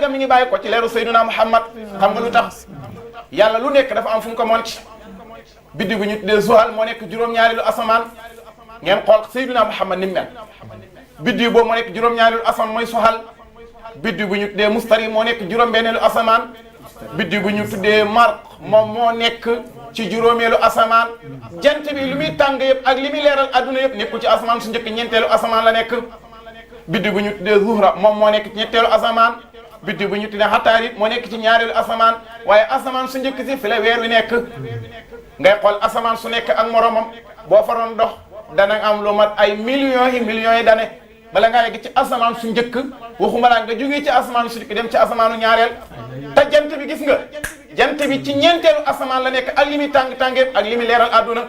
ga mi ngi bàyyi ko ci leeru Seydina Muhammad xam nga lu tax yàlla lu nekk dafa am fu mu ko monti biddi bu ñu tuddee Zuhal moo nekk juróom-ñaareelu asamaan ngeen xool Seydina Muhammad ni mu mel biddi boobu moo nekk juróom-ñaareelu asamaan mooy Zuhal biddi bu ñu tuddee Mustari moo nekk juróom-benneelu asamaan biddi bu ñu tuddee Marq moom moo nekk ci juróomeelu asamaan jant bi lu muy tàng yëpp ak li muy leeral adduna yëpp nekkul ci asamaan su njëkk ñeenteelu asamaan la nekk biddi bu ñu tuddee Zuhra moom moo nekk ci ñetteelu asamaan biddi bu ñu tuddee Xataari moo nekk ci ñaareelu asamaan waaye asamaan su njëkk si fi la weer wi nekk ngay xool asamaan su nekk ak moromam boo faroon dox dana am lu mat ay millions yi dane bala nga yegg ci asamaan su njëkk waxuma laa nga jógee ci asamaan su njëkk dem ci asamaanu ñaareel te jant bi gis nga jant bi ci ñeenteelu asamaan la nekk ak li muy tàng-tàngeeb ak li muy leeral adduna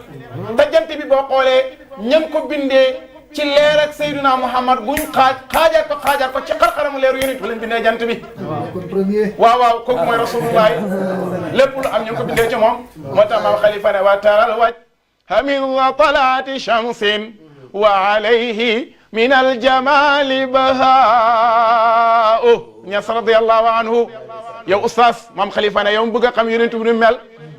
te jant bi boo xoolee ña ko bindee ci leer ak Seydina Muhammad buñ xaajaat ko ci xar-xaramu leeru yonent bi lañ bindee jant bi waaw kooku mooy rasulullah lépp lu am ñu ko bindee ci moom moo tax maam xalifa ne wa taral waj min talaati shamsin wa alayhi min aljamali bahaa'u Ñas radiyallahu anhu yow oustaz maam xalifa ne yow mu bëgg a xam yonent bi nu mel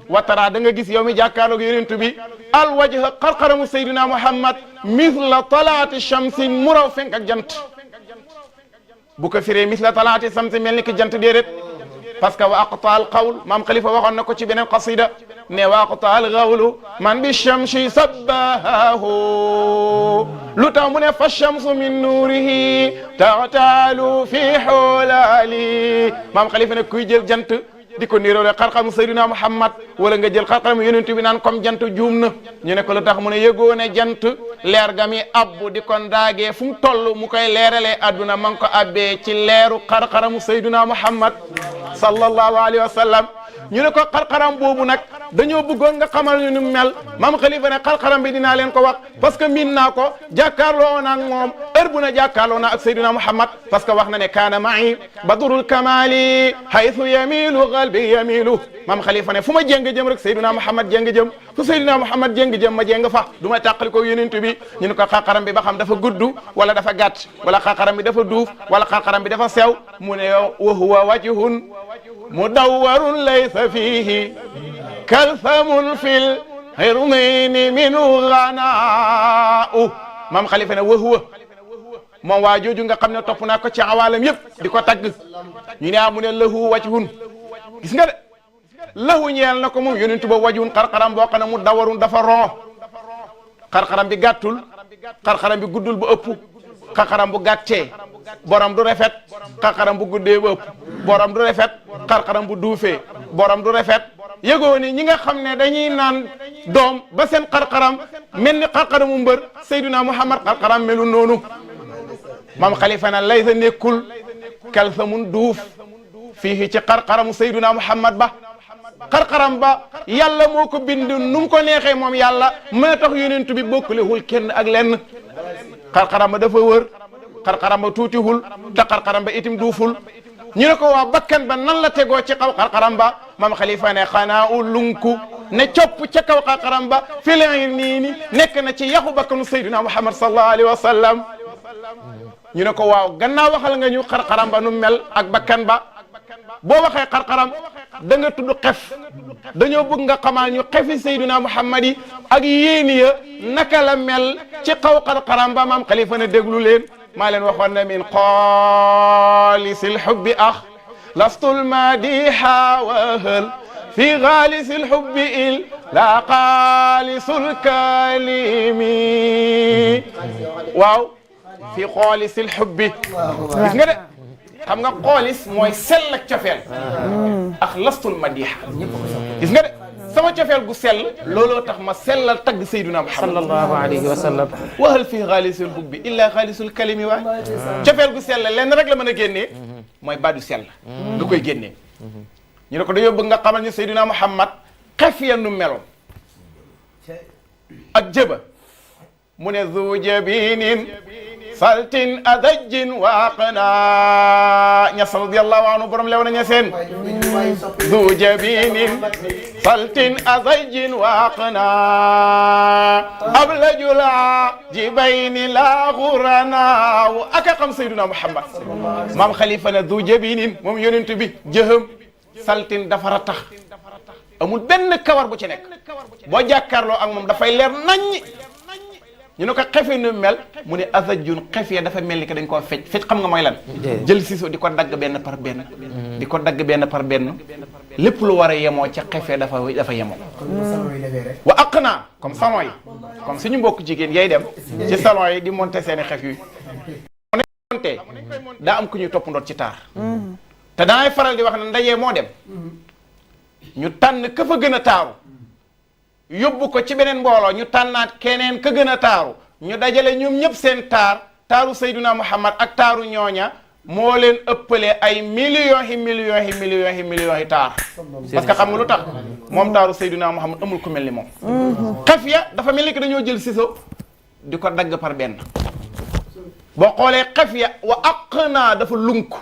watara da nga gis yow mi jàkkaarloog yonent bi alwajha xarxaramu Seydina Muhammad misla talaati shamsin mu raw fenk ak jant bu ko firee misla talaati shamsin mel ni ki jant déedéet parce que wa aqtaal qawl maam xalifa waxoon na ko ci beneen qasida ne wa aqtaal qawlu man bi shamsi sabbahahu lu tax mu ne fa shamsu min nuurihi taxtaalu fi xoolaali maam xalifa ne kuy jël jant di ko niroole xarxamu Seydina Muhammad wala nga jël xarxamu yonent bi naan comme jant juum na ñu ne ko lu tax mu ne yëgoo ne jant leer ga mi abbu di ko ndaagee fu mu toll mu koy leeralee adduna ma ngi ko abbee ci leeru xarxaramu Seydina Muhammad sallallahu alayhi wa sallam ñu ne ko xarxaram boobu nag dañoo bëggoon nga xamal ñu nu mel maam xalifa ne xarxaram bi dinaa leen ko wax parce que miin naa ko jàkkaarloo naa ak moom heure bu ne jàkkaarloo naa ak Seydina Muhammad parce que wax na ne kaana ma'i badrul kamali haythu yamilu qalbi yamilu maam xalifa ne fu ma jéng jëm rek Seydina Muhammad jéng jëm fu Seydina Muhammad jéng jëm ma jéng fa du ma tàqali ko yonent bi ñu ne ko xarxaram bi ba xam dafa gudd wala dafa gàtt wala xarxaram bi dafa duuf wala xarxaram bi dafa sew mu ne wa huwa wajhun mudawwarun laysa fihi kalfamun fil hirmini minhu ghana'u maam xalifa ne wa huwa moom waa jooju nga xam ne topp naa ko ci awaalam yëpp di ko tagg ñu ne amu ne lahu wajhun gis nga de lahu ñeel na ko moom yonentu ba wajhun xarxaram boo xam ne mu dawarun dafa ron xarxaram bi gàttul xarxaram bi guddul bu ëpp xarxaram bu gàttee borom du rafet xarxaram bu guddee ba ëpp borom du rafet xarxaram bu duufee borom du rafet yëgoo ni ñi nga xam ne dañuy naan doom ba seen xarxaram mel ni xarxaramu mbër Seydina Muhammad xarxaram melu noonu maam xalifa na laysa nekkul kalsamun duuf fii ci xarxaramu Seydina Muhammad ba xarxaram ba yàlla moo ko bind nu mu ko neexee moom yàlla moo tax yonent bi bokkulewul kenn ak lenn xarxaram ba dafa wër xarxaram ba tuutiwul te xarxaram ba itim duuful ñu ne ko waa bakkan ba nan la tegoo ci kaw xarxaram ba maam xalifa ne xanaa u lunku ne copp ca kaw xarxaram ba filen nii nekk na ci yaxu bakkanu Seydina Muhammad sallallahu alayhi wa sallam ñu ne ko waaw gannaaw waxal nga ñu xarxaram ba nu mel ak bakkan ba boo waxee xarxaram da nga tudd xef dañoo bëgg nga xamal ñu xefi Seydina Muhammad yi ak yéeni ya naka la mel ci kaw xarxaram ba maam xalifa ne déglu leen maa leen waxoon ne min xaalisil xubbi lastul madiha wahal fi xaalisil xubbi il la xaalisul kalimi waaw fi xaalisil xubbi gis nga de xam nga xaalis mooy sell ak cofeel ak lastul madiha gis nga de sama cofeel gu sell looloo tax ma sellal tagg Seydina Muhammad sallallahu alayhi wa sallam wahal fii xaalisul hubbi illa xaalisul kalimi waay cofeel gu sell lenn rek la mën a génnee mooy baadu sell nga koy génnee ñu ne ko dañoo bëgg nga xamal ñu Seydina Muhammad xef ya nu meloon ak jëba mu ne zu jabinin saltin adajjin waaqna Ñas radiyallahu anhu borom lew na ñeseen du jabinin saltin adajjin waaqna ablajul jibayni la ghurana aka xam sayyiduna Muhammad maam Khalifa ne du jabinin moom yonent bi jëhëm saltin dafa ratax amul benn kawar bu ci nekk boo jàkkaarloo ak moom dafay leer naññ ñu ne ko xefe nu mel mu ne azajun xefe dafa mel ni que dañ koo fecc xam nga mooy lan jël ciseau di ko dagg benn par benn di ko dagg benn par benn lépp lu war a yemoo ca xefe dafa yemoo wa aq naa comme salon yi comme suñu mbokk jigéen yay dem ci salon yi di monter seeni xef yi monter daa am ku ñuy topp ndoot ci taar te dangay faral di wax ne ndajee moo dem ñu tànn ka fa gën a taaru yóbbu ko ci beneen mbooloo ñu tànnaat keneen ka gën a taaru ñu dajale ñoom ñëpp seen taaru Seydina Muhammad ak taaru ñooña moo leen ëppale ay millions yi taar parce que xam nga lu tax moom taaru Seydina Muhammad amul ku mel ni moom xef ya dafa mel ni que dañoo jël ciseau di ko dagg par benn boo xoolee xef ya wa aq naa dafa lunk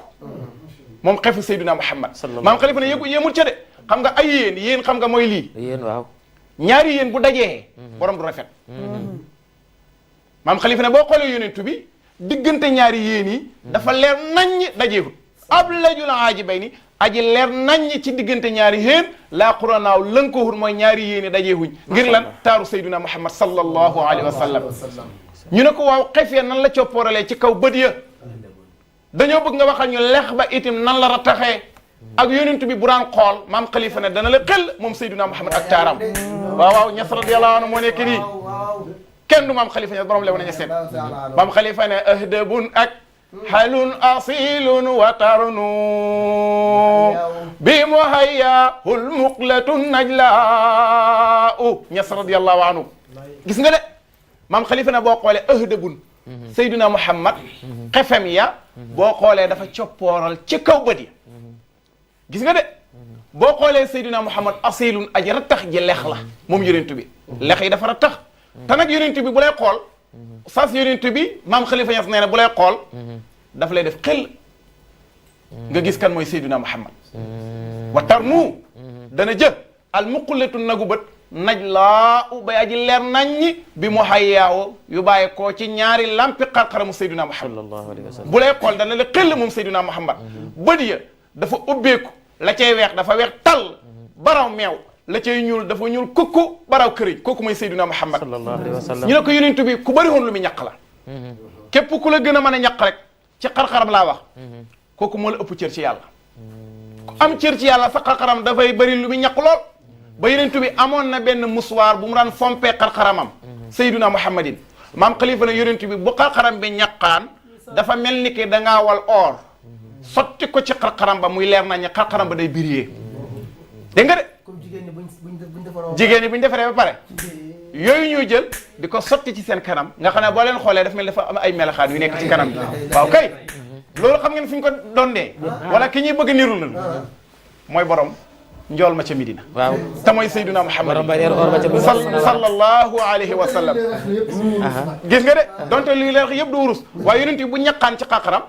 moom xefu Seydina Muhammad maam Xalifa ne yéemul ca de xam nga ay yéen xam nga mooy lii yéen waaw ñaari yéen bu dajee borom du rafet maam Xalifa ne boo xoolee yonentu bi diggante ñaari yéen yi dafa leer naññ dajeewut ab lajul aajibayni aji leer naññ ci diggante ñaari yéen laa quranaaw lënkoowul mooy ñaari yéen yi dajeewuñ ngir lan taaru Seydina Muhammad sallallahu alayhi wa sallam ñu ne ko waaw xef ya nan la coppooralee ci kaw bët ya dañoo bëgg nga waxal ñu lex ba itim nan la rataxee ak yonent bi bu daan xool maam Khalifa ne dana la xel moom Seydina Muhammad ak taaram waaw Ñas radiyallahu anhu moo nekk nii kenn du maam Khalifa Ñas borom lew nañu seet maam Khalifa ne ahdabun ak halun asilun wa tarnu bi muhayyahul muqlatun najla'u Ñas radiyallahu anhu gis nga de maam Khalifa ne boo xoolee ahdabun Seydina Muhammad xefem ya boo xoolee dafa coppooral ci kaw bët yi gis nga de boo xoolee Seydina Muhammad asilun aji rattax ji lex la moom yonent bi lex yi dafa rattax te nag yonent bi bu lay xool sas yonent bi maam Khalifa Ñas nee na bu lay xool daf lay def xel nga gis kan mooy Seydina Muhammad wa tarnu dana jë al muqulatu nagu bët naj laa u bay aji leer naññi bi mu hayyaawo yu bàyyi koo ci ñaari lampi xarxaramu Seydina Muhammad bu lay xool dana la xel moom Seydina Muhammad bët ya dafa ubbeeku la cay weex dafa weex tàll baraw meew la cay ñuul dafa ñuul kukku baraw këriñ kooku mooy Seydina Muhammad ñu ne ko yonent bi ku bëri woon lu mu ñaq la képp ku la gën a mën a ñaq rek ci xarxaram laa wax kooku moo la ëpp cër ci yàlla ku am cër ci yàlla sa xarxaram dafay bëri lu mu ñaq lool ba yonent bi amoon na benn musuwaar bu mu daan fompee xarxaramam Seydina Muhammadin maam Khalifa ne yonent bi bu xarxaram bi ñaqaan dafa mel ni ki dangaa wal or sotti ko ci xarxaram ba muy leer nañ xarxaram ba day biriyee dégg nga de jigéen ñi bu ñu defaree ba pare yooyu ñuy jël di ko sotti ci seen kanam nga xam ne boo leen xoolee daf mel dafa am ay melaxaan yu nekk ci kanam bi waaw kay loolu xam ngeen fi ñu ko dondee wala ki ñuy bëgg niru na mooy borom njool ma ca Medina waaw te mooy Seydina Muhammad sallallahu alayhi wa sallam gis nga de donte lii leer yëpp du wurus waaye yonent bi bu ñaqaan ci xaqaram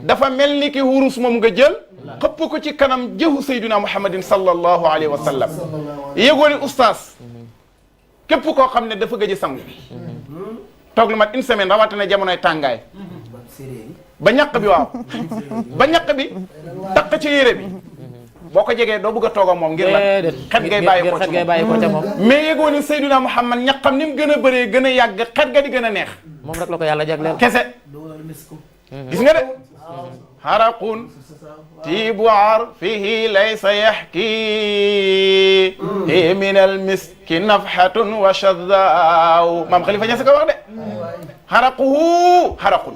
dafa mel ni ki wurus moom nga jël xëpp ko ci kanam jëhu Seydina Muhammadin sallallahu alayhi wa sallam yëgoo ni oustaz képp koo xam ne dafa gëj a sangu toog lu mat une semaine rawatina jamonoy tàngaay ba ñaq bi waaw ba ñaq bi taq ci yére bi boo ko jegee doo bëgg a toog ak moom ngir la xet ngay bàyyi ko ca moom mais yëgoo ni Seydina Muhammad ñaqam ni mu gën a bëree gën a yàgg xet ga di gën a neex moom rek la ko yàlla jagleel kese gis nga de haraqun tiibu arfihi laysa yaxki min al miski nafhatun wa shadaaw maam Khalifa Ñas ko wax de haraqun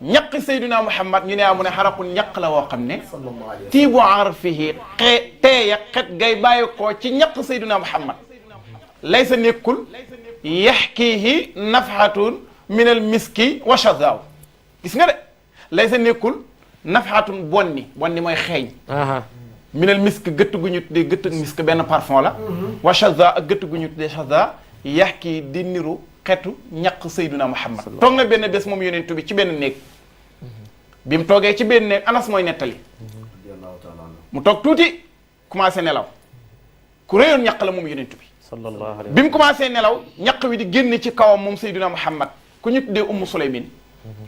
ñaqi Seydina Muhammad ñu ne amu ne xaraqun ñaq la woo xam ne tiibu arfihi teeya xet gay bàyyi koo ci ñaq Seydina Muhammad laysa nekkul yaxkiihi nafhatun min al miski wa shadaaw gis nga de laysa nekkul nafhatun bonni mooy xeeñ min al misk gëtt gu ñu tuddee gëtt misk benn parfum la wa shadaaw ak gëtt gu ñu tuddee shadaaw yaxkii di niru xeetu ñaq Seydina Muhammad toog na benn bés moom yonent bi ci benn néeg bi mu toogee ci benn néeg Anas mooy nettali mu toog tuuti commencé nelaw ku réyoon ñaq la moom yonent bi bi mu commencé nelaw ñaq wi di génn ci kawam moom Seydina Muhammad ku ñu tuddee Ummu Sulaymin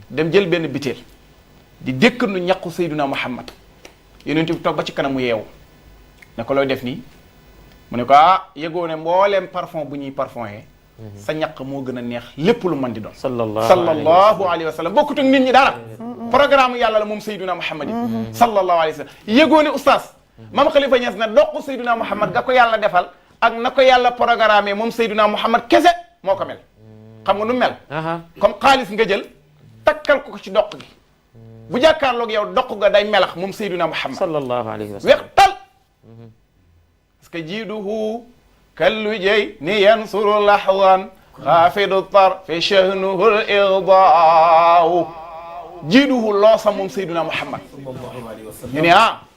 dem jël benn biteel di dékkandu ñaqu Seydina Muhammad yonent bi toog ba ci kanam mu yeewu ne ko looy def nii mu ne ko yëgoo ne mbooleem parfum bu ñuy parfumé sa ñaq moo gën a neex lépp lu mën di doon sallallahu alayhi wa sallam bokkut ak nit ñi dara programme yàlla la moom Seydina Muhammad yi sallallahu alayhi wa sallam yëgoo ne oustaz Mame Khalifa Niass na doq Seydina Muhammad ga ko yàlla defal ak na ko yàlla programme moom Seydina Muhammad kese moo ko mel xam nga nu mel comme xaalis nga jël takkal ko ci doq gi bu jàkkaarloog yow doq ga day melax moom Seydina Muhammad sallallahu alayhi wa sallam weex tal parce que jiiduhu kallu jey ni yansuru lahwan xaafidu tar fi shahnuhu l-irdaaw jiiduhu loosa moom Seydina Muhammad ñu ne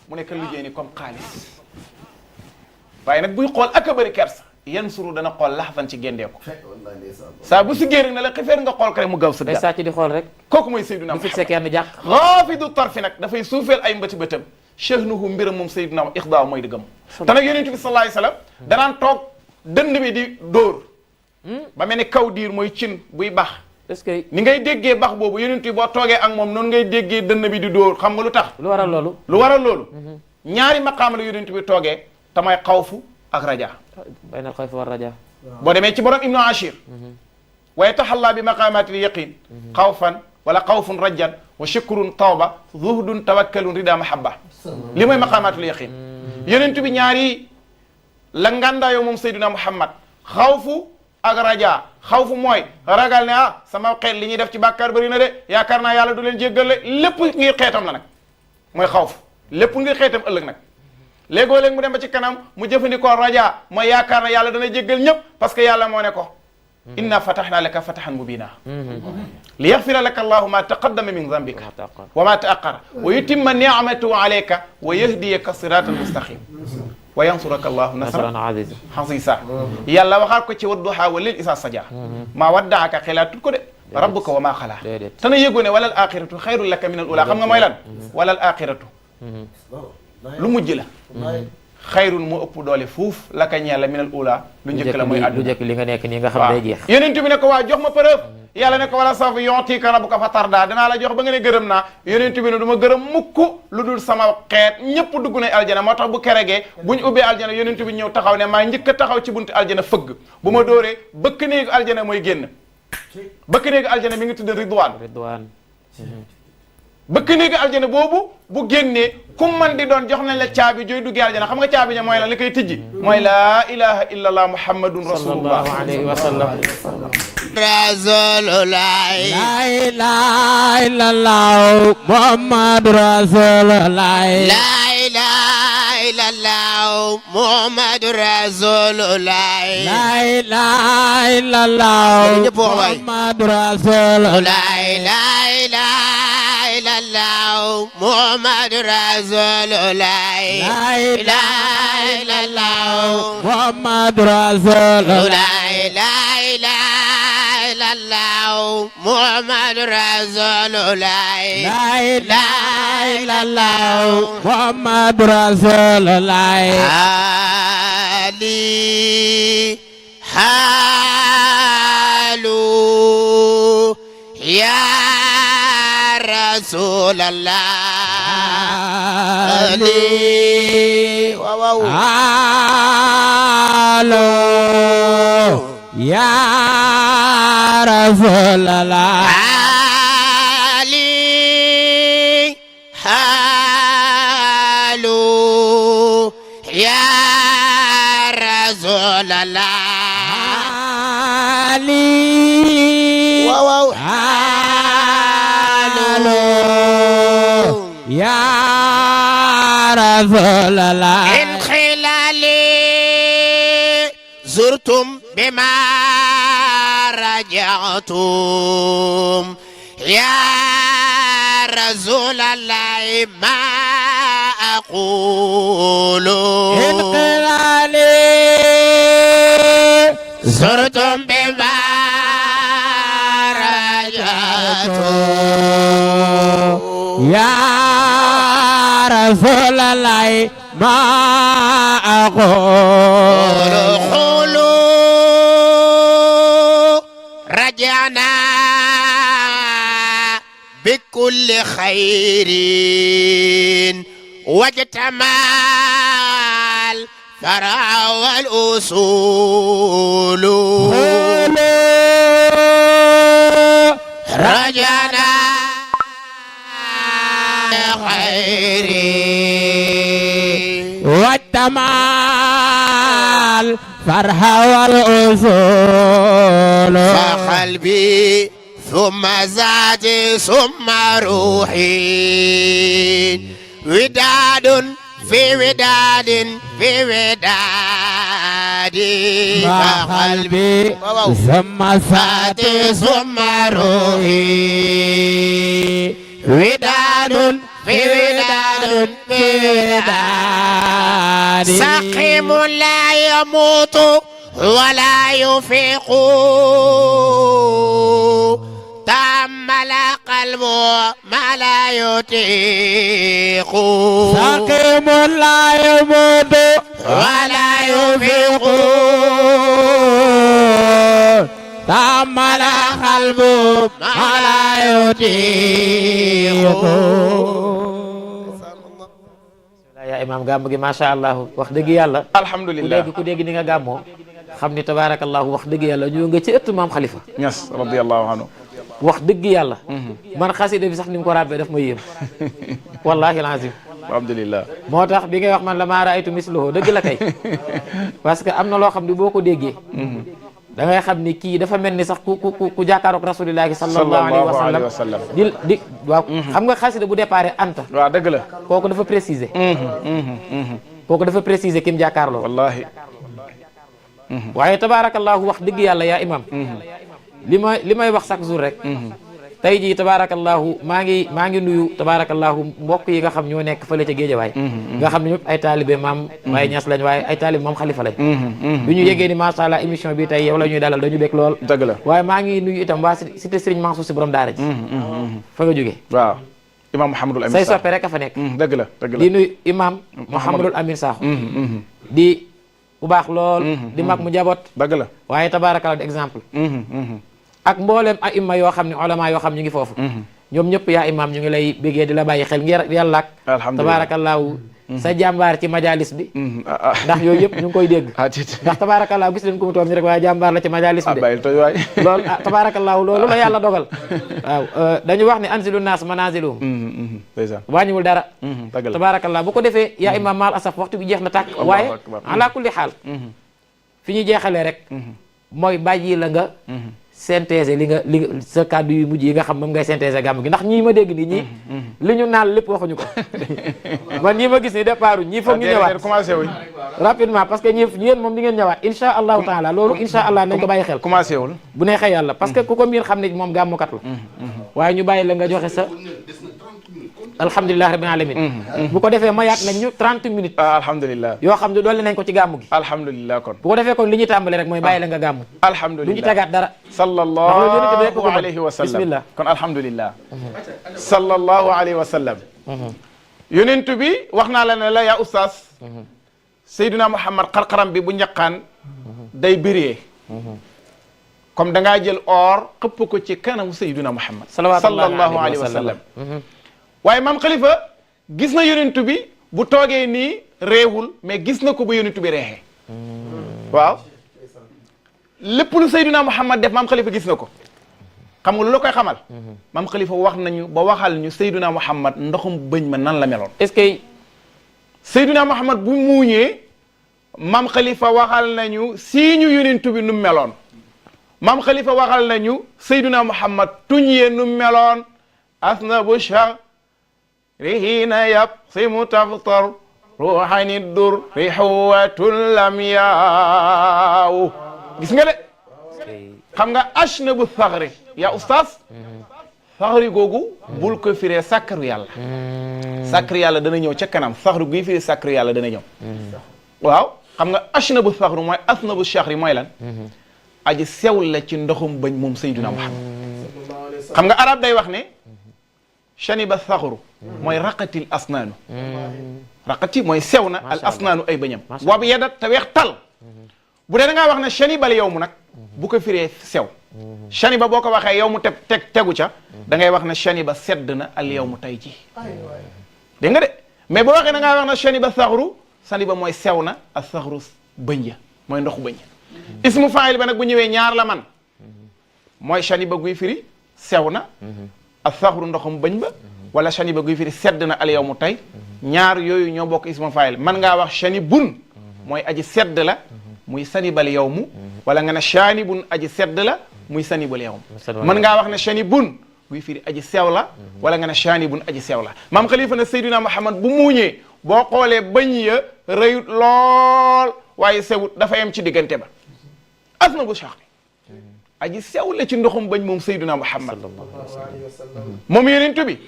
mu ne kallu jey ni comme xaalis waaye nag buy xool ak a bëri kersa yansuru dana xool lahwan ci gendeeku saa bu si géer na la xifeer nga xool ko rek mu gaw sa day sàcc di xool rek kooku mooy Seydina Muhammad fixé kenn jàq xaafidu tar fi nag dafay suufeel ay mbëti bëtam shahnuhu mbiram moom Seydina iqdaaw mooy dëggam te nag yonent bi sallallahu alayhi wasallam danaan toog dënd bi di dóor ba mel ni kaw diir mooy cin buy bax est-ce que ni ngay déggee bax boobu yonent bi boo toogee ak moom noonu ngay déggee dënd bi di dóor xam nga lu tax lu waral loolu ñaari maqaama la yonent bi toogee te mooy xawfu ak raja baynal xawfi war raja boo demee ci borom ibnu ashir wa yataxalla bi maqamatil yaqin xawfan wala xawfun rajjan wa shukrun tawba zuhdun tawakkalun rida mahabba li mooy maqamatul yaqin yonent bi ñaari la ngàndaayoo moom Seydina Muhammad xawfu ak raja xawfu mooy ragal ne sama xeet li ñuy def ci bàkkaar bëri na de yaakaar naa yàlla du leen jéggale lépp ngir xeetam la nag mooy xawfu lépp ngir xeetam ëllëg nag léegoo-léeg mu dem ba ci kanam mu jëfandikoo raja mooy yaakaar na yàlla dana jéggal ñëpp parce que yàlla moo ne ko inna fatahna laka fatahan mubina li yaxfira laka allahu ma taqaddama min dambika wa ma taaqara wa yutimma ni'matahu alayka wa yahdiyaka siratan mustaqim wa yansuraka allahu nasran aziza yàlla waxaat ko ci wadduha wa lil isa saja maa waddaaka xelaatut ko de rabbuka wa ma xala te na yëgoo ne walal axiratu xayrun laka min al ula xam nga mooy lan walal axiratu lu mujj la xayrun moo ëpp doole fuuf la ka ñeel la minal ula lu njëkk la mooy àdduna lu njëkk li nga nekk nii nga xam day jeex yonent bi ne ko waa jox ma preuve yàlla ne ko wala sawfa yu'tika rabbuka fa tarda danaa la jox ba nga ne gërëm naa yonent bi ne du ma gërëm mukk lu dul sama xeet ñëpp dugg nañ aljana moo tax bu keregee buñ ubbee aljana yonent bi ñëw taxaw ne maa njëkk a taxaw ci buntu aljana fëgg bu ma dóoree bëkk néegu aljana mooy génn bëkk néegu aljana mi ngi tudd ridwaan bëkk néegi aljana boobu bu génnee ku man di doon jox nañ la caabi jooy duggee aljana xam nga caabi ja mooy la li koy tijji mooy laa ilaha illa allah muhammadun rasulullah sallallahu alayhi wa sallam rasulullah la ilaha illa allah muhammad rasulullah la ilaha illa allah muhammad rasulullah la ilaha illa allah muhammad rasulullah la ilaha illallah Muhammad Rasulullah la ilaha illallah Muhammad Rasulullah la ilaha illallah Muhammad Rasulullah la ilaha illallah Muhammad Rasulullah Ali halu ya Rasulallah Ali wow Halo Ya Rasulallah Ali Halo Ya Rasulallah Ali wow يا رسول الله إن خلالي زرتم بما رجعتم يا رسول الله ما أقول إن خلالي زرتم بما يا رسول الله ما أقول ادخلوا رجعنا بكل خير واجتمع الفرع والأصول رجعنا خير واجتمع الفرح والأصول فقلبي ثم ذاتي ثم روحي وداد في وداد في وداد فقلبي ثم ذاتي ثم روحي وداد في وداد في وداد سقيم لا يموت ولا يفيق تأمل قلبه ما لا يطيق سقيم لا يموت ولا يفيق تأمل قلبه ما لا يطيق yaa imaam gàmm gi macha allah wax dëgg yàlla. alhamdulilah ku dégg ni nga gàmmoo xam ni tabaarakallahu wax dëgg yàlla ñu nga ci ëtt maam Khalifa Niass radiyallahu anhu wax dëgg yàlla. man xasida bi sax ni mu ko ràbbee daf ma yéem. wallahi alazim. alhamdulilah. moo tax bi ngay wax man la maa raaytu mislahu dëgg la kay. parce que am na loo xam ne boo ko déggee. da ngay xam ni kii dafa mel ni sax ku jàkkaaroog rasulillahi sallallahu alayhi wa sallam di waaw xam nga xasida bu déparé anta waaw dëgg la kooku dafa préciser kooku dafa préciser kim jàkkaarloo wallahi waaye tabaarakallahu wax dëgg yàlla yaa imam li may wax chaque jour rek tey jii tabaarakallahu maa ngi nuyu tabaarakallahu mbokk yi nga xam ñoo nekk fële ca Géejawaay nga xam ne ñëpp ay taalibe maam waaye Ñas lañ waaye ay taalibe maam Khalifa lañ bi ñu yégee ni macha allah émission bi tey yow la ñuy dalal dañu bég lool dëgg la waaye maa ngi nuyu itam waa cité Serigne Mansour Sy borom daara ji fa nga jógee waaw imam Mouhamadul Amin say soppe rek a fa nekk dëgg la dëgg la di nuyu imam Mouhamadul Amin Sakho di bu baax lool di mag mu jaboot dëgg la waaye tabaarakallahu di exemple ak mboolem ay imma yoo xam ne ulama yoo xam ñu ngi foofu ñoom ñëpp yaa imam ñu ngi lay bégee di la bàyyi xel ngir yàlla ak tabaarakallaahu sa jàmbaar ci majalis bi ndax yooyu yëpp ñu ngi koy dégg ndax tabaarakallaahu gis leen ko mu toog ni rek waaye jàmbaar la ci majalis bi de loolu tabaarakallaahu loolu la yàlla dogal waaw dañu wax ne anzilu naas manazilum wàññiwul dara tabaarakallaahu bu ko defee yaa imam maal asaf waxtu bi jeex na tàkk waaye ala kulli xaal fi ñu jeexalee rek mooy bàyyi la nga synthèse li nga sa kàddu yu mujj yi nga xam moom ngay synthèse gàmm gi ndax ñii ma dégg nii ñii li ñu naan lépp waxuñu ko man ñii ma gis ni départ ñii foog ñu ñëwaat commencé wuñ rapidement parce que yéen moom di ngeen ñëwaat insha allahu taala loolu insha allah nañ ko bàyyi xel commencé wul bu neexee yàlla parce que ku ko miin xam ne moom gàmmukat la waaye ñu bàyyi la nga joxe sa alhamdulilah rabbil alamin bu ko defee mayaat nañ ñu 30 minutes alhamdulilah yoo xam ne dolli nañ ko ci gàmmu gi alhamdulilah kon bu ko defee kon li ñuy tàmbale rek mooy bàyyi la nga gàmmu alhamdulilah du ñu tegaat dara sallallahu alayhi wa sallam bismillah kon alhamdulilah sallallahu alayhi wa sallam yonent bi wax naa la ne la yaa oustaz Seydina Muhammad xarxaram bi bu njaqaan day bëree comme da ngaa jël or xëpp ko ci kanamu Seydina Muhammad sallallahu alayhi wa sallam waaye maam Khalifa gis na yonent bi bu toogee nii réewul mais gis na ko ba yonent bi reexee waaw lépp lu Seydina Muhammad def maam Khalifa gis na ko xam nga lu la koy xamal maam Khalifa wax nañu ba waxal ñu Seydina Muhammad ndoxum bëñ ma nan la meloon est-ce que Seydina Muhammad bu muuñee maam Khalifa waxal nañu siiñu yonent bi nu meloon maam Khalifa waxal nañu Seydina Muhammad tuñyee nu meloon asna bu rihina yabsimu taftar ruuxani dur rihuwatun lam yaaw gis nga de xam nga ashna bu saxri yaa oustaz saxri googu bul ko firee sàkkaru yàlla sàkkaru yàlla dana ñëw ca kanam saxri guy firee sàkkaru yàlla dana ñëw waaw xam nga ashna bu saxri mooy asna bu saxri mooy lan aji sew la ci ndoxum bañ moom Seydina Muhammad xam nga arab day wax ne shaniba saxru mooy raqatil asnaanu raqati mooy sew na al asnaanu ay bëñam wab yedat te weex tal bu dee da ngaa wax ne shanibal yow mu nag bu ko firee sew shaniba boo ko waxee yow mu tegu ca da ngay wax ne shaniba sedd na al yow mu tey ji dégg nga de mais boo waxee da ngaa wax ne shaniba saxru shaniba mooy sew na al saxru bëñ ya mooy ndoxu bëñ ismu faayil ba nag bu ñëwee ñaar la man mooy shaniba guy firi sew na al saxru ndoxum bëñ ba wala shaniba guy firi sedd na al yow mu tey ñaar yooyu ñoo bokk ismu faayil man ngaa wax shanibun mooy aji sedd la muy sanibal yow mu wala nga ne shanibun aji sedd la muy sanibal yow mu mën ngaa wax ne shanibun guy firi aji sew la wala nga ne shanibun aji sew la maam xalifa ne Seydina Muhammad bu muuñee boo xoolee bañ ya rëyut lool waaye sewut dafa yem ci diggante ba asna bu shaxri aji sew la ci ndoxum bañ moom Seydina Muhammad moom yonent bi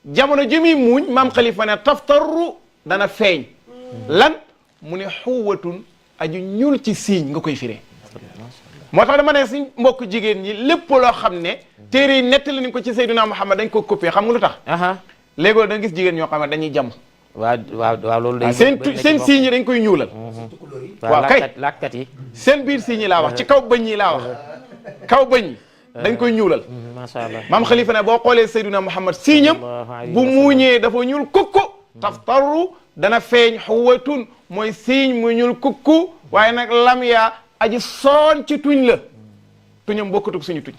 jamono jëmi muuñ maam xalifa ne taftarru dana feeñ lan mu ne xuwatun aju ñuul ci siiñ nga koy firee moo tax dama ne suñ mbokk jigéen ñi lépp loo xam ne téere yi nettali nañ ko ci Seydina Muhammad dañ ko copier xam nga lu tax léegoo da nga gis jigéen ñoo xam ne dañuy jam waaw loolu seen siiñ yi dañ koy ñuulal waaw kay lakkat yi seen biir siiñ yi laa wax ci kaw bëñ yi laa wax kaw bëñ yi dañ koy ñuulal macha allah maam xalifa ne boo xoolee Seydina Muhammad siiñam bu muuñee dafa ñuul kukku taftarru dana feeñ xuwatun mooy siiñ mu ñuul kukku waaye nag lam yaa aji soon ci tuñ la tuñam bokkutug suñu tuñ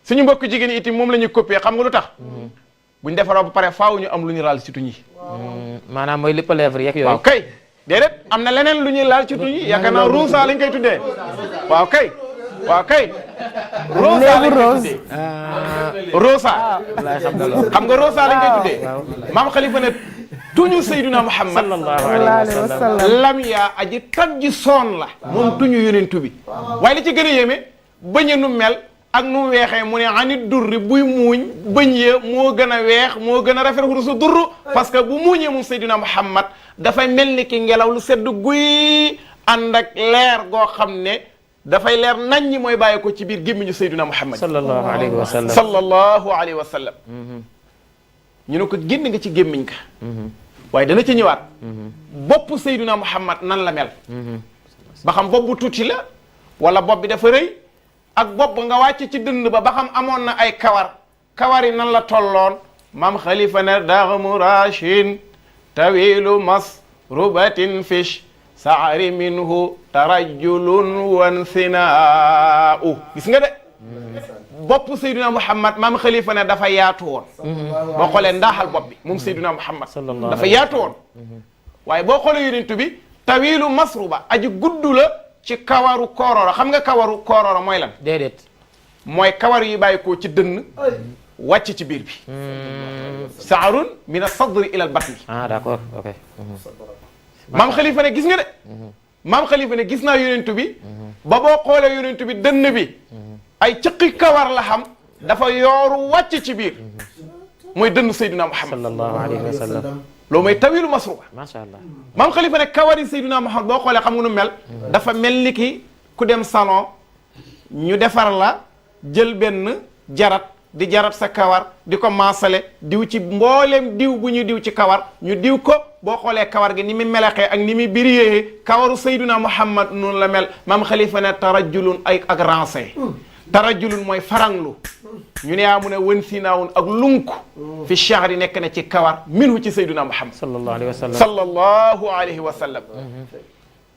suñu mbokk jigéen itam moom la ñuy copier xam nga lu tax buñ defaroo ba pare faaw ñu am lu ñu laal ci tuñ yi maanaam mooy lipp lèvre yeeg yooyu waaw kay déedéet am na leneen lu ñuy laal ci tuñ yi yaakaar naa ruusa lañ koy tuddee waaw kay waaw kay rosa lañ koy tuddee rosa xam nga rosa lañ koy tuddee maam xalifa ne tuñu Seydina Muhammad sallallahu alayhi wa sallam lam yaa aji tagji soon la moom tuñu yonentu bi waaye li ci gën a yéeme bëñ nu mel ak nu weexee mu ne anit durri buy muuñ bëñ ya moo gën a weex moo gën a rafet wu su durru parce que bu muuñee moom Seydina Muhammad dafay mel ni ki ngelaw lu sedd guy ànd ak leer goo xam ne dafay leer nañ ñi mooy bàyyi ko ci biir gémmiñu Seydina Muhammad sallallahu alayhi wa sallam sallallahu alayhi wa sallam ñu ne ko génn nga ci gémmiñ ka waaye dana ci ñëwaat bopp Seydina Muhammad nan la mel ba xam bopp bu tuuti la wala bopp bi dafa rëy ak bopp nga wàcc ci dënd ba xam amoon na ay kawar yi nan la tolloon maam xalifa ne daxmu rashin tawilu masrubatin fish saari minhu tarajulun wan sinaau gis nga de bopp Seydina Muhammad maam xalifa ne dafa yaatu woon boo xoolee ndaaxal bopp bi moom Seydina Muhammad dafa yaatu woon waaye boo xoolee yonent bi tawilu masruba aji gudd la ci kawaru koororo xam nga kawaru koororo mooy lan déedéet mooy kawar yi bàyyi ko ci dënn wàcc ci biir bi saarun min as-sadri ila al-batni d'accord ok maam xalifa ne gis nga de maam xalifa ne gis naa yonent bi ba boo xoolee yonent bi dënn bi ay cëqi kawar la xam dafa yooru wàcc ci biir mooy dënn Seydina Muhammad sallallahu alayhi wa sallam loolu mooy tawilu masruba macha allah maam xalifa ne kawar yi Seydina Muhammad boo xoolee xam nga nu mel dafa mel ni ki ku dem salon ñu defar la jël benn jarat di jarat sa kawar di ko maasale diw ci mbooleem diw bu ñuy diw ci kawar ñu diw ko boo xoolee kawar gi ni mu melaxee ak ni mu biriyee kawaru Seydina Muhammad noonu la mel maam xalifa ne tarajulun ay ak rancé tarajulun mooy faranglu ñu ne yaa mu ne wën sinaawun ak lunk fi shahri nekk na ci kawar minhu ci Seydina Muhammad sallallahu alayhi wa sallam sallallahu alayhi wa sallam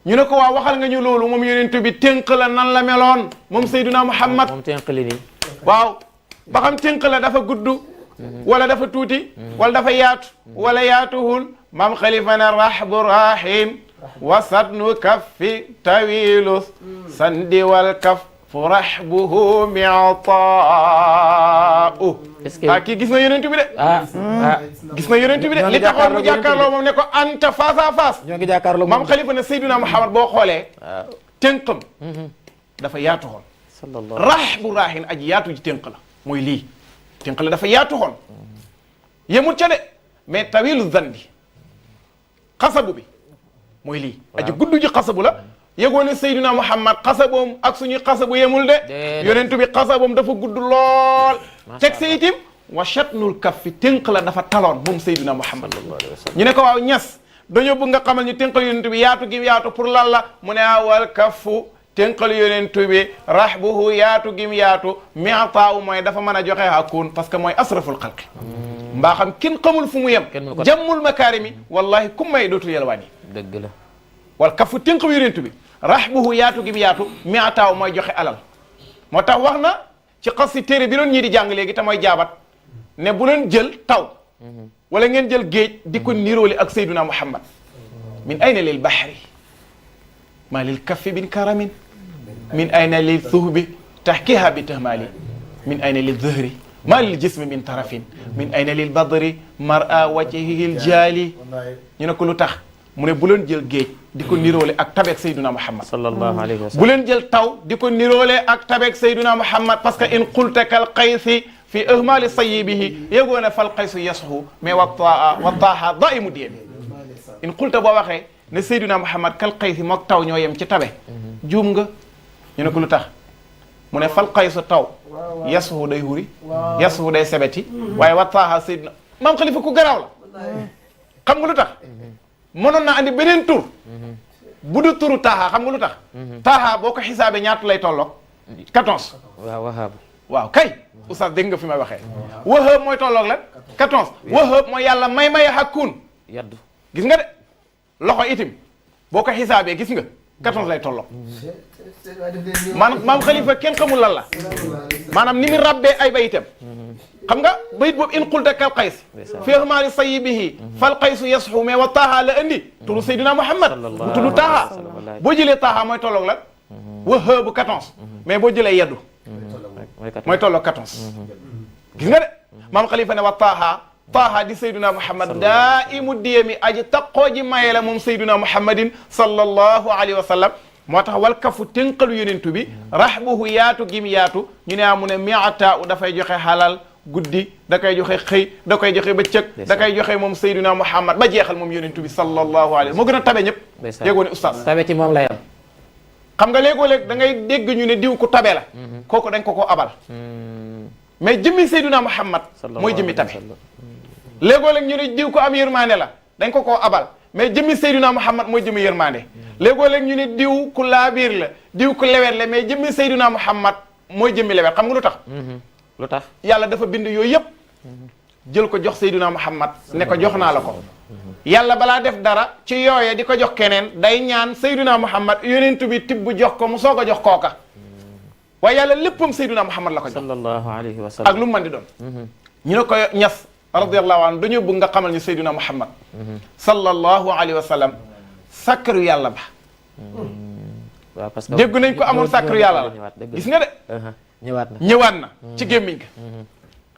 ñu ne ko waa waxal nga ñu loolu moom yonent bi tënk la nan la meloon moom Seydina Muhammad moom tënk li nii waaw ba xam tënk la dafa gudd wala dafa tuuti wala dafa yaatu wala yaatuhul maam xalifa ne rahbu rahim wasatnu kaffi tawilus sandi wal kaf fu rahbuhu mi'taa'u kii gis na yonent bi de gis na yonent bi de li taxoon mu jàkkaarloo moom ne ko anta face à face ñoo ngi jàkkaarloo maam xalifa ne Seydina Muhammad boo xoolee tënkam dafa yaatu xoon rahbu rahim aji yaatu ji tënk la mooy lii tënk la dafa yaatu xoon yemut ca de mais tawilu zandi xasabu bi mooy lii aji gudd ji xasabu la yëgoon ne Seydina Muhammad xasaboom ak suñuy xasabu yemul de yonentu bi xasaboom dafa gudd lool teg si itim wa shatnul kaffi tënk la dafa taloon moom Seydina Muhammad ñu ne ko waaw ñas dañoo bëgg nga xamal ñu tënkal yonentu bi yaatu gi yaatu pour lan la mu ne awal kaffu tënkal yonentu bi rahbuhu yaatu gim yaatu mi'taaw mooy dafa mën a joxe hakun parce que mooy asraful xalqi mbaa xam kenn xamul fu mu yem jammul makaarimi wallahi kum may dootul yelwaan yi dëgg la wal kaffu tënkal yonentu bi rahbuhu yaatu gim yaatu mi'taaw mooy joxe alal moo tax wax na ci xas si téere bi doon ñii di jàng léegi te mooy jaabat ne bu leen jël taw wala ngeen jël géej di ko nirooli ak Seydina Muhammad min ayna lil bahri ma lil kaffi bin karamin min ayna lil suhbi tahkiha bi tahmali min ayna lil zahri ma lil jismi min tarafin min ayna lil badri mar'a wajhihil jaali ñu ne ko lu tax mu ne bu leen jël géej di ko niroole ak tabeek Seydina Muhammad sallallahu alayhi wa sallam bu leen jël taw di ko niroole ak tabeek Seydina Muhammad parce que in qulta kal qaysi fi ihmali sayyibihi yëgoon fal qaysu yashu mais wa taaha daimu diyemi in qulta boo waxee ne Seydina Muhammad kal qaysi mook taw ñoo yem ci tabe juum nga ñu ne ko lu tax mu ne fal qaysu taw yashu day huri yashu day sebeti waaye wa taaha Seydina maam Xalifa ku garaaw la xam nga lu tax mënoon naa andi beneen tur bu du turu taaha xam nga lu tax taaha boo ko xisaabee ñaata lay tolloog 14 waaw wahab waaw kay oustaz dégg nga fi may waxee wahab mooy tolloog lan 14 wahab mooy yàlla may hakkuun yaddu gis nga de loxo itim boo ko xisaabee gis nga 14 lay tolloog maam Xalifa kenn xamul lan la maanaam ni mu rabbee ay bayitam xam nga bayit boobu in qulta kal qays fi ihmali sayyibihi fal qaysu yashu mais wa taaha la andi turu Seydina Muhammad bu tudd taaha boo jëlee taaha mooy tolloog lan wahab 14 mais boo jëlee yeddu mooy tolloog 14 gis nga de maam Xalifa ne wa taaha di Seydina Muhammad daa imu diyemi aji taqoo ji maye la moom Seydina Muhammadin sallallahu alayhi wa sallam moo tax wal kafu tënkalu yonentu bi rahbuhu yaatu gim yaatu ñu ne amu ne mi'ta u dafay joxe halal guddi da koy joxe xëy da koy joxe bëccëg da koy joxe moom Seydina Muhammad ba jeexal moom yonentu bi sallallahu alayhi moo gën a tabe ñëpp yéegoo ne oustaz tabe ci moom la yam xam nga léegoo-léeg da ngay dégg ñu ne diw ku tabe la kooku dañ ko abal mais jëmmi Seydina Muhammad mooy jëmmi tabe léegoo-léeg ñu ne diw ko am yërmande la dañ ko abal mais jëmmi Seydina Muhammad mooy jëmmi yërmande léegoo-léeg ñu ne diw ku laabiir la diw ku lewet la mais jëmmi Seydina Muhammad mooy jëmmi lewet xam nga lu tax yàlla dafa bind yooyu yëpp jël ko jox Seydina Muhammad ne ko jox naa la ko yàlla balaa def dara ci yooye di ko jox keneen day ñaan Seydina Muhammad yonentu bi tibb jox ko mu soog a jox kooka waaye yàlla léppam Seydina Muhammad la ko jox sallallahu alayhi wa sallam ak lu mu mën di doon ñu ne ko ñas radiyallahu anhu dañoo bëgg nga xamal ñu Seydina Muhammad sallallahu alayhi wa sallam sàkkaru yàlla ba waaw parce que dégg nañ ko amoon sàkkaru yàlla la gis nga de ñëwaat na ci gémmiñ ga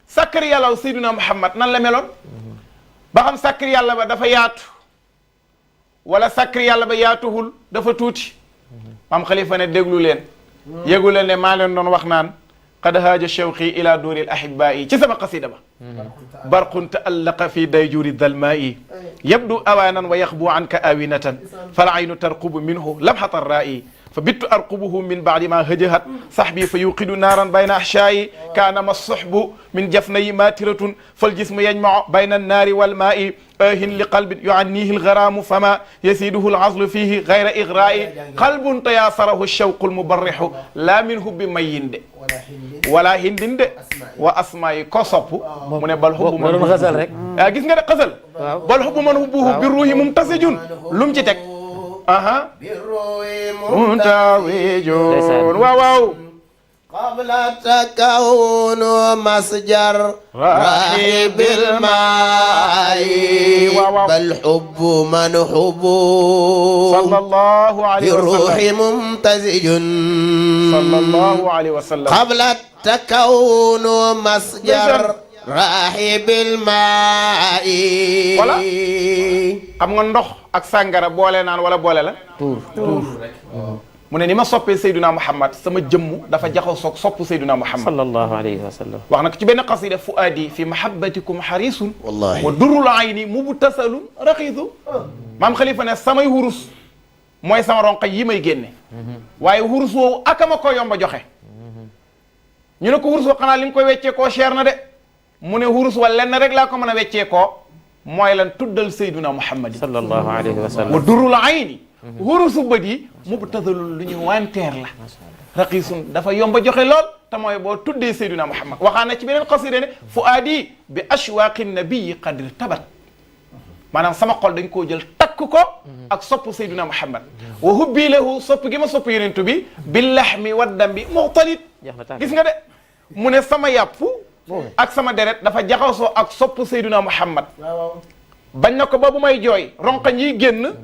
sàkkari yàlla wu Seydina Muhammad nan la meloon ba xam sàkkari yàlla ba dafa yaatu wala sàkkari yàlla ba yaatuwul dafa tuuti maam Xalifa ne déglu leen yéegu leen ne maa leen doon wax naan qad haaja shawqi ila duuri l ahibaa'i ci sama qasida ba barqun ta'allaqa fi dayjuri dalmaa'i yabdu awaanan wa yaxbu anka awinatan fal aynu tarqubu minhu lamhata raa'i فبت أرقبه من بعد ما هجهت صحبي فيوقد نارا بين أحشائي كانما الصحب من جفني ماترة فالجسم يجمع بين النار والماء لقلب يعنيه الغرام فما يزيده العزل فيه غير إغراء قلب تياسره الشوق المبرح لا منه بمين ولا هند وأسماء كصب من بل حب من غزل رek gis nga de غزل بل حب من حبه بالروح ممتزج lum ci teg aha muntawijun waaw قبل تكون مسجر رحيب الماء بل حب من حب صلى الله عليه وسلم بالروح ممتزج صلى الله عليه وسلم قبل تكون مسجر رحيب الماء wala xam nga ndox ak sàngara boole naan wala boole la tuur mu ne ni ma soppee Seydina Muhammad sama jëmm dafa jaxasoo sopp Seydina Muhammad sallallahu alayhi wa sallam wax na ko ci benn qasida fuaadi fi mahabbatikum harisun wallahi wa durul ayni mubtasalun raxiisu maam Xalifa ne samay wurus mooy sama ronqañ yi may génne waaye wurus woowu akama ko yomba joxe ñu ne ko wurus wa xanaa li nga koy weccee koo cher na de mu ne wurus wa lenn rek laa ko mën a weccee koo mooy lan tuddal sayduna muhammadin sallallahu alayhi wa sallam wa durul ayni wurusu bët yi mubtadalul lu ñu wanteer la raqiisun dafa yomba joxe lool te mooy boo tuddee sayduna muhammad waxaa na ci beneen xasida ne fuaadi bi ashwaaqi nabii qadri tabat maanaam sama xol dañ koo jël takk ko ak sopp sayduna muhammad wa hubbi lahu sopp gi ma sopp yonent bi bil lahmi wa dambi muxtalit gis nga de mu ne sama yàpp ak sama deret dafa jaxasoo ak sopp sayduna muhammad bañ na ko ba bu may jooy ronqañ yi génn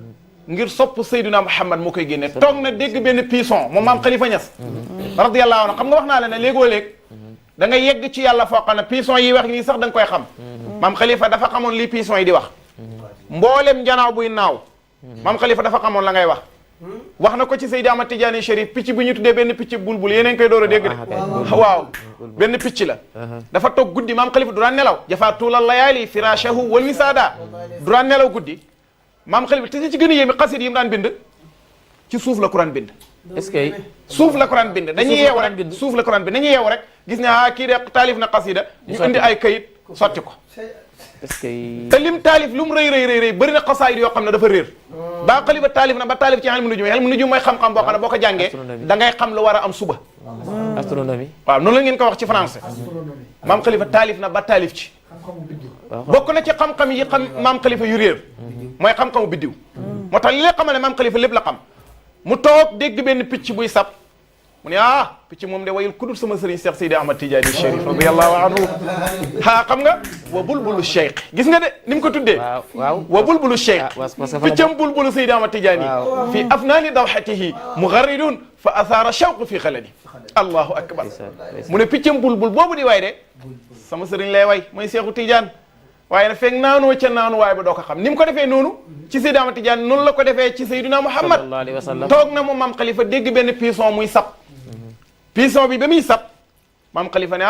ngir sopp sayduna muhammad moo koy génne toog na dégg benn pisson moom maam Khalifa Niass radiyallahu anhu xam nga wax naa la ne léegoo léeg da nga yegg ci yàlla foo xam ne pisson yi wax nii sax da nga koy xam maam Khalifa dafa xamoon lii pisson yi di wax mboolem njanaaw buy naaw maam Khalifa dafa xamoon la ngay wax na ko ci Seydi Ahmad Tidiane Chérif picc bu ñu tuddee benn picc bulbul yéen koy door a dégg de waaw benn picc la dafa toog guddi maam Khalifa du daan nelaw jafa tuulal layaali firashahu wal wisaada du daan nelaw guddi maam Khalifa te ci gën a yéemi xasit yi mu daan bind ci suuf la Quran bind est-ce que suuf la Quran bind dañuy yeewu rek suuf la Quran bind dañuy yeewu rek gis ne kii de taalif na xasida ñu indi ay kayit sotti ko est-ce que te lim taalif lu mu rëy bëri na xasaayid yoo xam ne dafa réer ba Khalifa taalif na ba taalif ci ilmu nujum mooy xam-xam boo xam ne boo ko jàngee da ngay xam lu war a am suba astronomie waaw noonu la ngeen ko wax ci français maam Khalifa taalif na ba taalif ci bokk na ci xam-xam yi xam maam Khalifa yu réer mooy xam-xamu biddiw moo tax li la xamal ne maam Khalifa lépp la xam mu toog dégg benn picc buy sab mu ne picc moom de wayul kudul sama sëriñ Cheikh Seydi Ahmad Tidiane Chérif radiyallahu anhu xam nga wa bulbulu cheikh gis nga de ni mu ko tuddee waaw wa bulbulu cheikh piccam bulbulu Seydi Ahmad Tidiane fi afnaani dawhatihi mugharridun fa athara shawq fi xaladi allahu akbar mu ne piccam bulbul boobu di way de sama sëriñ lay way mooy Cheikhu Tidiane waaye nag fekk naanoo ca naanu waaye ba doo ko xam ni mu ko defee noonu ci Seydi Ahmad Tidiane noonu la ko defee ci Seydina Muhammad toog na moom maam Khalifa dégg benn pisson muy sab pisson bi ba muy sab maam Khalifa ne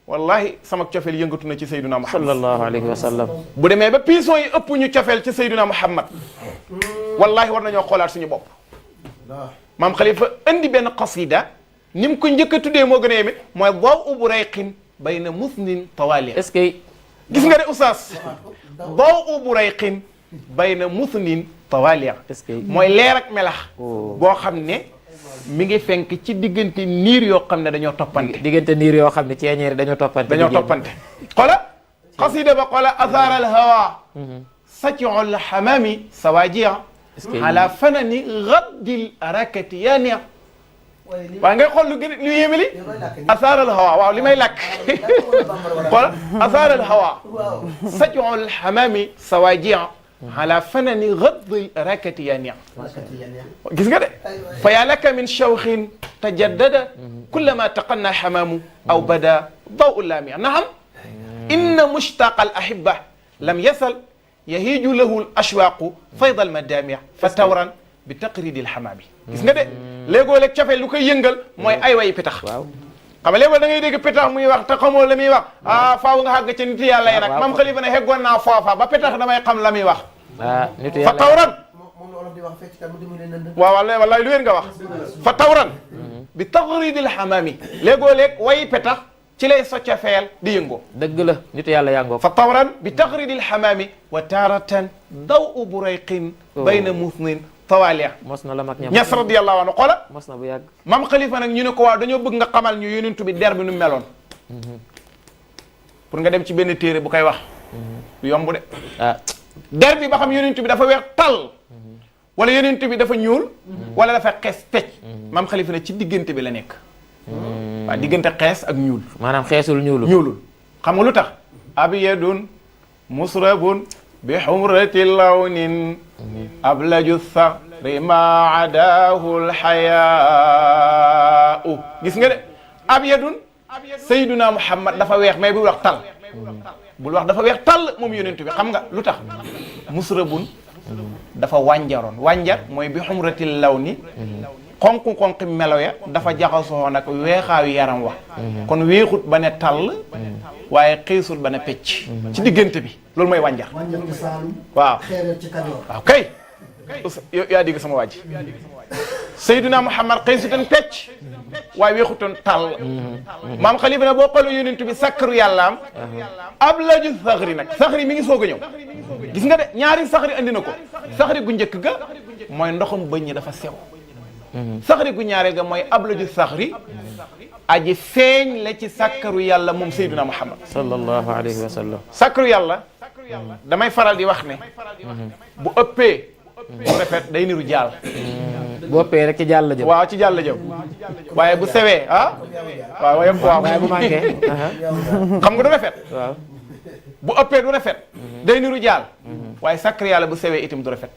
wallahi sama cofeel yëngatu na ci Seydina Muhammad sallallahu alayhi wa sallam bu demee ba pisson yi ëpp ñu cofeel ci Seydina Muhammad wallahi war nañoo xoolaat suñu bopp maam Khalifa andi benn qasida ni mu ko njëkk a tuddee moo gën a yéeme mooy daw u burayqin bayna musnin tawali est-ce que gis nga de oustaz daw u burayqin bayna musnin tawali est-ce que mooy leer ak melax boo xam ne mi ngi fenk ci diggante niir yoo xam ne dañoo toppante diggante niir yoo xam ne ceeñeeri dañoo toppante xola xasida ba xola athar al hawa satiu al hamami sawajia ala fanani gaddil arakati yania waaye ngay xool lu gën lu yéeme li athar al hawa waaw li may lakk xola athar al hawa satiu al hamami sawajia ala fanani gaddil arakati yania gis nga de fa yaa laka min shawqin tajaddada kullama taqanna hamamu aw bada daw lamia naam inna mushtaqa al ahibba lam yasal yahiiju lahu al ashwaaqu fayda al madamia fa tawran bi taqridi al hamami gis nga de léegoo léeg cofee lu koy yëngal mooy ay way pitax xam nga léegoo da ngay dégg pitax muy wax te xamoo la muy wax faaw nga xàgg ca nit yàlla yi nag maam Khalifa ne heggoon naa foofa ba pitax damay xam la muy wax fa tawran waaw wallaay lu wér nga wax fa tawran bi taqridil hamami léegoo léeg way petax ci lay socca feel di yëngoo dëgg la nitu yàlla yàngoo fa tawran bi taqridil hamami wa taratan daw u burayqin bayna musnin tawalia mos na la mag Ñas radiyallahu anhu xoola mos na bu yàgg maam Khalifa nag ñu ne ko waaw dañoo bëgg nga xamal ñu yonent bi der bi nu meloon pour nga dem ci benn téere bu koy wax du yomb de der bi ba xam yonent bi dafa weex tal wala yonent bi dafa ñuul wala dafa xees pecc maam Khalifa ne ci diggante bi la nekk waaw diggante xees ak ñuul maanaam xeesul ñuulul xam nga lu tax abyadun musrabun bi humrati lawnin ablaju thari ma adahu alhayaau gis nga de abyadun sayyiduna Muhammad dafa weex mais bu wax tal bul wax dafa weex tàll moom yonent bi xam nga lu tax musrabun dafa wànjaroon wànjar mooy bi xumratil law ni xonq-xonqi melo ya dafa jaxasoo nag weexaayu yaram wa kon weexut ba ne tàll waaye xiisul ba ne pecc ci diggante bi loolu mooy wànjar waaw waaw kay yaa digg sama waa ji Seydina Muhammad xëy si tan pecc waaye weexutoon tàll maam xalifa ne boo xoolee yonent bi sakkaru yàllaam ab laju saxri nag saxri mi ngi soog a ñëw gis nga de ñaari saxri andi na ko saxri gu njëkk ga mooy ndoxum bëñ ñi dafa sew saxri gu ñaareel ga mooy ab laju saxri aji feeñ la ci sakkaru yàlla moom Seydina Muhammad sallallahu alayhi wa sallam. sakkaru yàlla damay faral di wax ne bu ëppee bu rafet day niru jaal bu ëppee rek ci jàll la jëm. waaw ci jàll jëm waaye bu sewee waaw waaye bu manqué. xam nga du rafet waaw. bu ëppee du rafet day niru jaal waaye sakkar yàlla bu sewee itam du rafet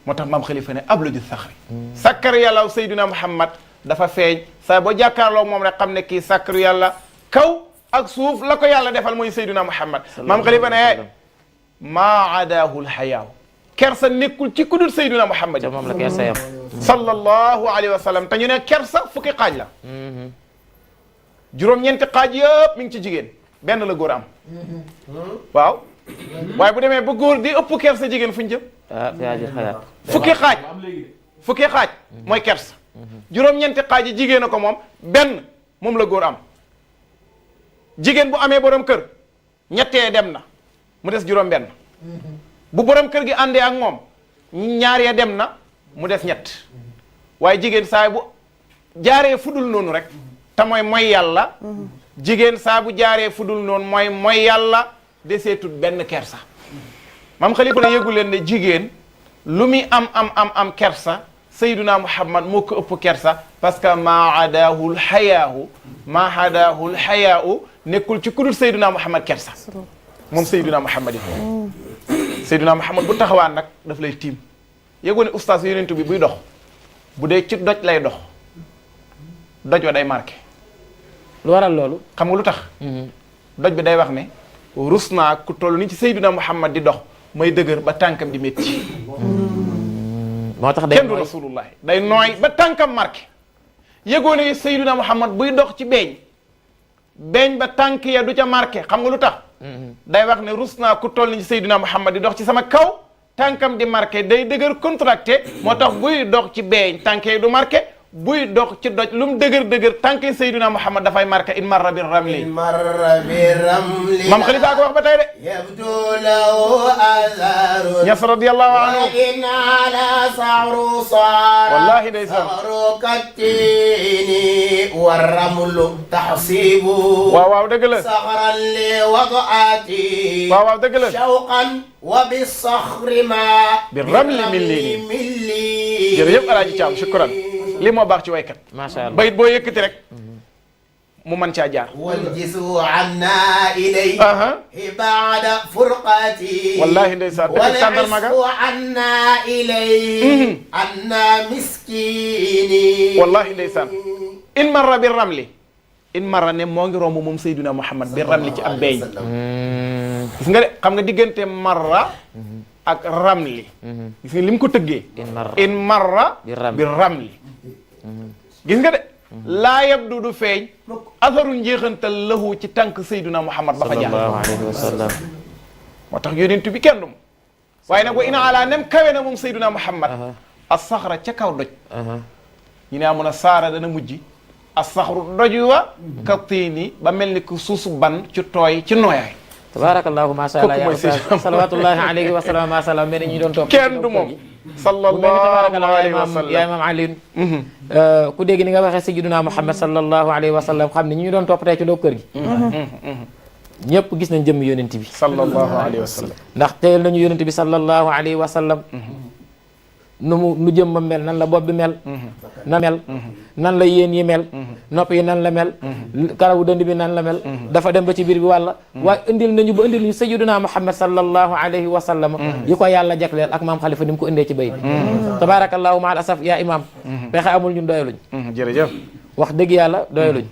moo tax maam xalifa ne ab la ju saxri sakkar yàlla Seydina Muhammad dafa feeñ saa boo jàkkaarloo moom rek xam ne kii sakkaru yàlla kaw ak suuf la ko yàlla defal mooy Seydina Muhammad maam xalifa ne maa adaahu lxayaaw kersa nekkul ci ku dul Seydina Muhammad te moom la kersa yam. sallallahu alayhi wa sallam te ñu ne kersa fukki xaaj la juróom-ñeenti xaaj yëpp mi ngi ci jigéen benn la góor am waaw waaye bu demee ba góor di ëpp kersa jigéen fu ñu jëm fi ajil xayaat. fukki xaaj mooy kersa juróom-ñeenti xaaj yi jigéen a ko moom benn moom la góor am jigéen bu amee borom kër ñettee dem na mu des juróom benn bu borom kër gi àndee ak moom ñaar ya dem na mu des ñett waaye jigéen saa bu jaaree fudul noonu rek te mooy yàlla jigéen saa bu jaaree fudul noonu mooy yàlla deseetut benn kersa maam xalifa na yëgu leen ne jigéen lu muy am kersa Seydina Muhammad moo ko ëpp kersa parce que maa adaahul xayaau nekkul ci kudul Seydina Muhammad kersa moom Seydina Muhammad yi Seydina Muhammad bu taxawaan nag daf lay tiim yëgoo ne oustaz yonent bi buy dox bu dee ci doj lay dox doj wa day marqué lu waral loolu xam nga lu tax doj bi day wax ne rus naa ku toll ni ci Seydina Muhammad di dox may dëgër ba tànkam di métti moo tax day kenn du rasulullahi day nooy ba tànkam marqué yëgoo ne Seydina Muhammad buy dox ci beeñ ba tànk ya du ca marqué xam nga lu tax day wax ne rus naa ku toll ni ci Seydina Muhammad di dox ci sama kaw tànkam di marqué day dëgër contracté moo tax buy dox ci beeñ tànk yi du marqué buy dox ci doj lu mu dëgër tànk yi Seydina Muhammad dafay marqué in marra bir ramli mam xalifa ko wax ba tey de yabdu lahu atharun Ñas radiyallahu anhu in ala sa'ru sara wallahi ndeysaan sa'ru kattini warramlu tahsibu waaw dëgg la saxran li wad'ati waaw dëgg la shawqan wa bisaxri ma bir ramli milli jërëjëf alaaji Caam shukran lii moo baax ci waykat macha allah bayit boo yëkkati rek mu mën caa jaar waljisu anna ilay ba'da furqati wallahi ndeysaan dëkk tàndarmaga waljisu anna ilay anna miskini wallahi ndeysaan in marra bi ramli in marra ne moo ngi romb moom Seydina Muhammad bi ramli ci ab beeñ gis nga de xam nga diggante marra ak ramli gis nga li mu ko tëggee in marra bi ramli gis nga de laa yabdu du feeñ atharu njeexantal lahu ci tànk Seydina Muhammad ba fa jaar sallallahu alayhi wa sallam moo tax yonent bi kenn du waaye nag wa ina ala nem kawe na moom Seydina Muhammad as saxra ca kaw doj ñu ne amun a saara dana mujj as saxru doj wa ka tiini ba mel ni ku suusu ban ci tooy ci nooyaay tabarakallahu macha allah ya ustaz salawatullahi alayhi wa sallam ma sallam mel ni ñu doon topp kenn du moom sallallahu alayhi wa sallam yaa imam Alioune ku dégg ni nga waxee sayyiduna Muhammad sallallahu alayhi wa sallam xam ne ñu doon topp tey ci doo kër gi ñëpp gis nañ jëmm yonent bi sallallahu alayhi wa sallam ndax teyal nañu yonent bi sallallahu alayhi wa sallam nu jëmmam mel nan la bopp bi mel nan la yéen yi mel nopp yi nan la mel karawu dënd bi nan la mel dafa dem ba ci biir bi wàlla waaye indil ñu sayyiduna Muhammad sallallahu alayhi wa sallam yi ko yàlla jagleel ak maam Khalifa ni mu ko indee ci bay bi tabarakallahu ma al asaf yaa imam pexe amul ñun doyaluñ jërëjëf wax dëgg yàlla doyaluñ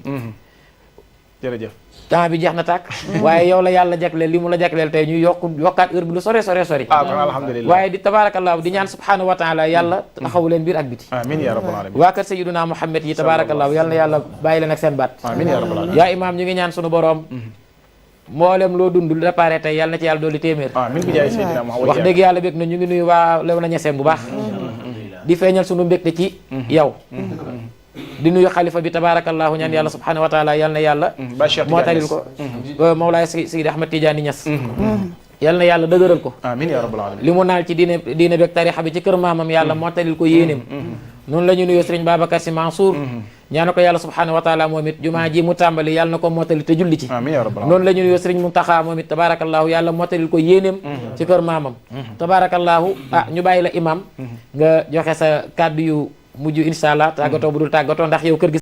jërëjëf temps bi jeex na tàkk waaye yow la yàlla jagleel li mu la jagleel tey ñu yokkaat heure bi lu sori kon alhamdulillah waaye di tabarakallahu di ñaan subhanahu wa taala yàlla taxawu leen biir ak biti amiin ya rabbal alamin waa kër sayyiduna Muhammad yi tabarakallahu yàlla na yàlla bàyyi leen ak seen baat amiin ya rabbal alamin yaa imaam ñu ngi ñaan sunu boroom mboolem loo dund la pare tey yàlla na ci yàlla dooli téeméer amiin bi jaay Seydina Muhammad wax dëgg yàlla bég na ñu ngi nuyu waa Léona Niassène bu baax di feeñal sunu mbégte ci yow di nuyu xalifa bi tabarakallahu ñaan yàlla subhanahu wa taala yal na yàlla moo talil ko Mawlaay Seydi Ahmad Tidiane Niass yal na yàlla dëgëral ko amiin ya rabbal alamin li mu naal ci diine beeg tarixa bi ci kër maamam yàlla moo talil ko yéenem noonu la ñu nuyoo Sëriñ Babacar Sy Mansour ñaana ko yàlla subhanahu wa taala moom it jumaa ji mu tàmbali yàlla na ko mottali te julli ci amiin ya rabbal alamin noonu la ñu nuyoo Sëriñ Muntaxa moom it tabarakallahu yàlla mottalil ko yéenem ci kër maamam tabarakallahu ñu bàyyi la imam nga joxe sa kàddu yu mujj insha allah tàggatoo bu dul tàggatoo ndax yow kër gi